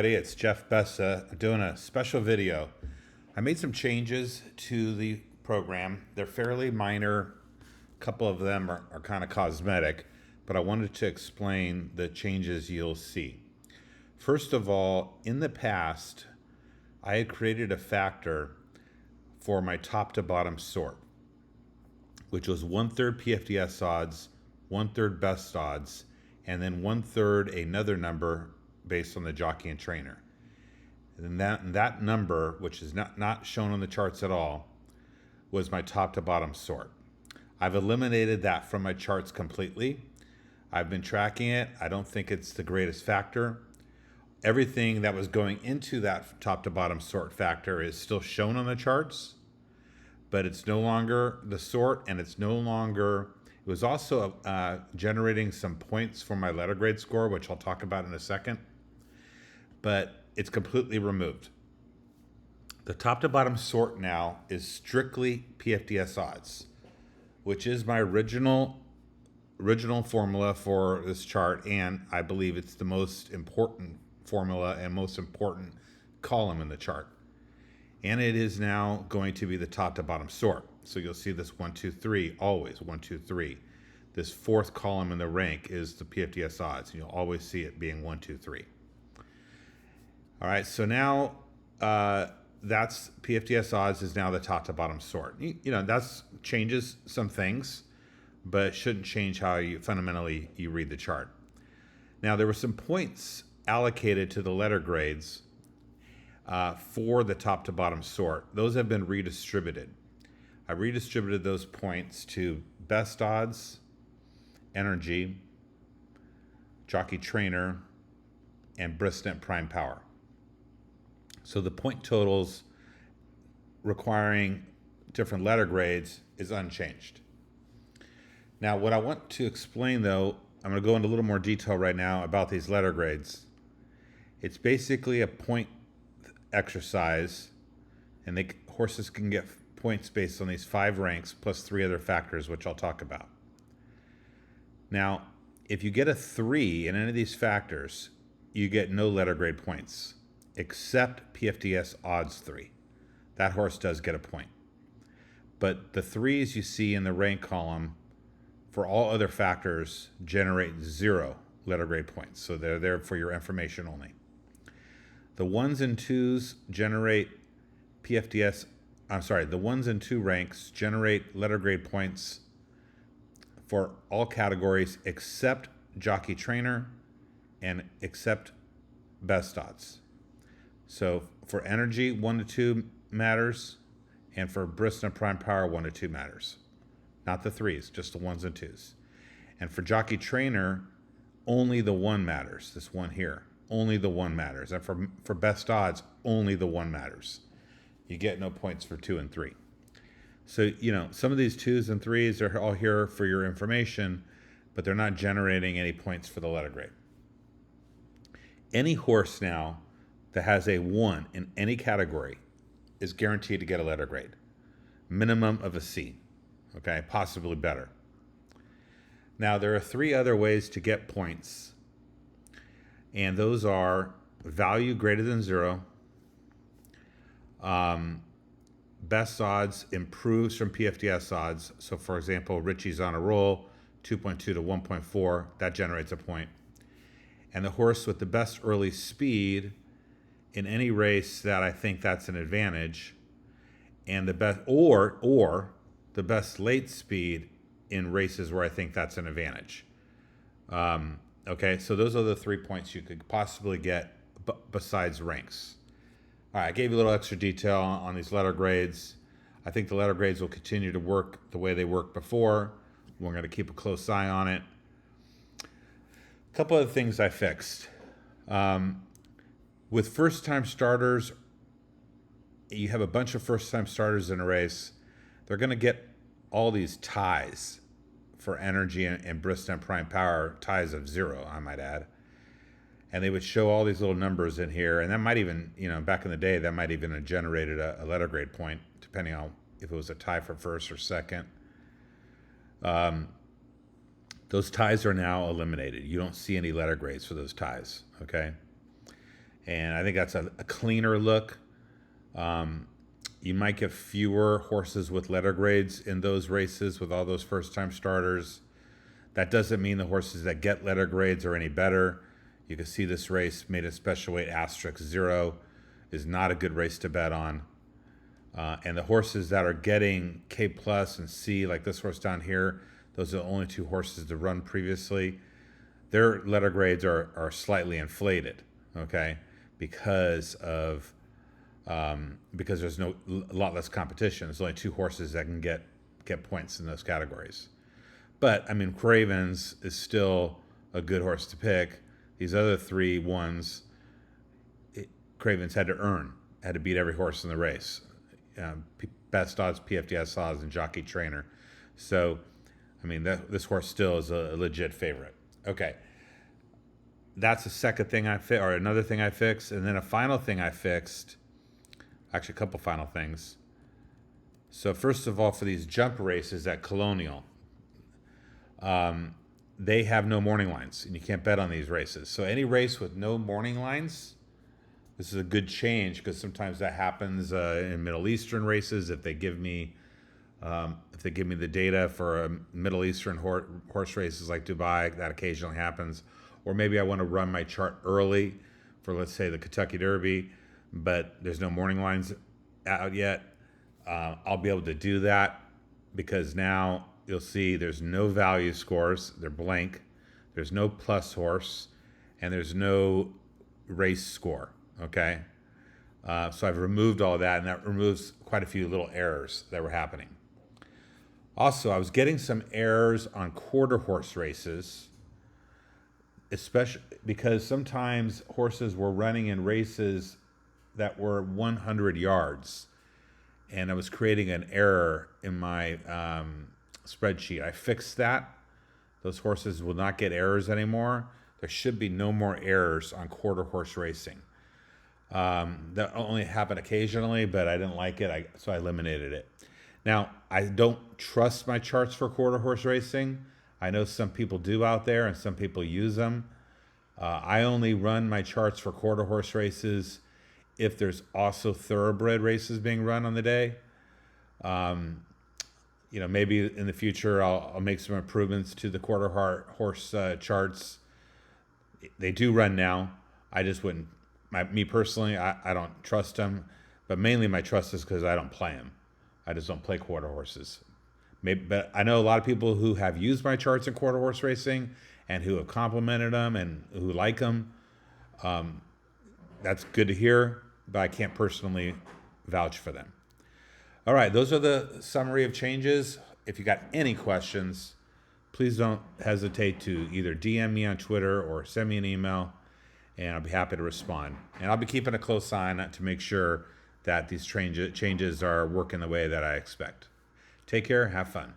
It's Jeff Bessa doing a special video. I made some changes to the program. They're fairly minor. A couple of them are kind of cosmetic, but I wanted to explain the changes you'll see. First of all, in the past, I had created a factor for my top to bottom sort, which was 1/3 PFDS odds, 1/3 best odds, and then 1/3 another number based on the jockey and trainer. And that number, which is not shown on the charts at all, was my top to bottom sort. I've eliminated that from my charts completely. I've been tracking it. I don't think it's the greatest factor. Everything that was going into that top to bottom sort factor is still shown on the charts, but it's no longer the sort, and it was also generating some points for my letter grade score, which I'll talk about in a second, but it's completely removed. The top to bottom sort now is strictly PFDS odds, which is my original formula for this chart, and I believe it's the most important formula and most important column in the chart. And it is now going to be the top to bottom sort. So you'll see this 1, 2, 3, always 1, 2, 3. This fourth column in the rank is the PFDS odds. You'll always see it being 1, 2, 3. All right, so now that's PFDS odds is now the top to bottom sort. You know, that's changes some things, but it shouldn't change how you fundamentally read the chart. Now, there were some points allocated to the letter grades for the top to bottom sort. Those have been redistributed. I redistributed those points to best odds, energy, jockey trainer, and bristant prime power. So the point totals requiring different letter grades is unchanged. Now, what I want to explain, though, I'm going to go into a little more detail right now about these letter grades. It's basically a point exercise, and horses can get points based on these 5 ranks plus 3 other factors, which I'll talk about. Now, if you get a 3 in any of these factors, you get no letter grade points, except PFDS odds 3. That horse does get a point. But the 3s you see in the rank column for all other factors generate 0 letter grade points. So they're there for your information only. The 1s and 2s generate the 1s and 2 ranks generate letter grade points for all categories except jockey trainer and except best odds. So for energy, 1 to 2 matters, and for bristant prime power, 1 to 2 matters. Not the 3s, just the 1s and 2s. And for jockey trainer, only the 1 matters. This one here, only the 1 matters. And for best odds, only the 1 matters. You get no points for 2 and 3. So, you know, some of these 2s and 3s are all here for your information, but they're not generating any points for the letter grade. Any horse now that has a 1 in any category is guaranteed to get a letter grade. Minimum of a C, okay, possibly better. Now, there are 3 other ways to get points, and those are value greater than 0, best odds improves from PFDS odds. So, for example, Richie's on a roll, 2.2 to 1.4, that generates a point. And the horse with the best early speed in any race that I think that's an advantage, and the best or the best late speed in races where I think that's an advantage. Okay, so those are the 3 points you could possibly get besides ranks. All right, I gave you a little extra detail on these letter grades. I think the letter grades will continue to work the way they worked before. We're going to keep a close eye on it. A couple of things I fixed. With first-time starters, you have a bunch of first-time starters in a race. They're going to get all these ties for energy and bristant prime power, ties of 0, I might add. And they would show all these little numbers in here, and that might even, you know, back in the day, that might even have generated a letter grade point, depending on if it was a tie for first or second. Those ties are now eliminated. You don't see any letter grades for those ties, okay? And I think that's a cleaner look. You might get fewer horses with letter grades in those races with all those first-time starters. That doesn't mean the horses that get letter grades are any better. You can see this race made a special weight asterisk 0 is not a good race to bet on. And the horses that are getting K plus and C, like this horse down here, those are the only 2 horses to run previously. Their letter grades are slightly inflated, okay, because there's a lot less competition. There's only 2 horses that can get points in those categories. But I mean, Cravens is still a good horse to pick. These other 3 ones, Cravens had to beat every horse in the race. Best Odds, PFDS Odds, and Jockey Trainer. So, I mean, this horse still is a legit favorite. Okay, that's the second thing another thing I fixed, and then a final thing I fixed. Actually, a couple final things. So first of all, for these jump races at Colonial, they have no morning lines, and you can't bet on these races. So any race with no morning lines, this is a good change, because sometimes that happens in Middle Eastern races. If they give me the data for Middle Eastern horse races like Dubai, that occasionally happens. Or maybe I want to run my chart early for, let's say, the Kentucky Derby, but there's no morning lines out yet. I'll be able to do that, because now you'll see there's no value scores. They're blank. There's no plus horse, and there's no race score. Okay, so I've removed all that, and that removes quite a few little errors that were happening. Also, I was getting some errors on quarter horse races, especially because sometimes horses were running in races that were 100 yards, and I was creating an error in my spreadsheet. I fixed that. Those horses will not get errors anymore. There should be no more errors on quarter horse racing. That only happened occasionally, but I didn't like it, so I eliminated it. Now, I don't trust my charts for quarter horse racing. I know some people do out there, and some people use them. I only run my charts for quarter horse races if there's also thoroughbred races being run on the day. Maybe in the future I'll make some improvements to the quarter horse charts. They do run now. I just wouldn't. Me personally, I don't trust them, but mainly my trust is because I don't play them. I just don't play quarter horses. But I know a lot of people who have used my charts in quarter horse racing and who have complimented them and who like them. That's good to hear, but I can't personally vouch for them. All right, those are the summary of changes. If you got any questions, please don't hesitate to either DM me on Twitter or send me an email, and I'll be happy to respond. And I'll be keeping a close eye on it to make sure that these changes are working the way that I expect. Take care. Have fun.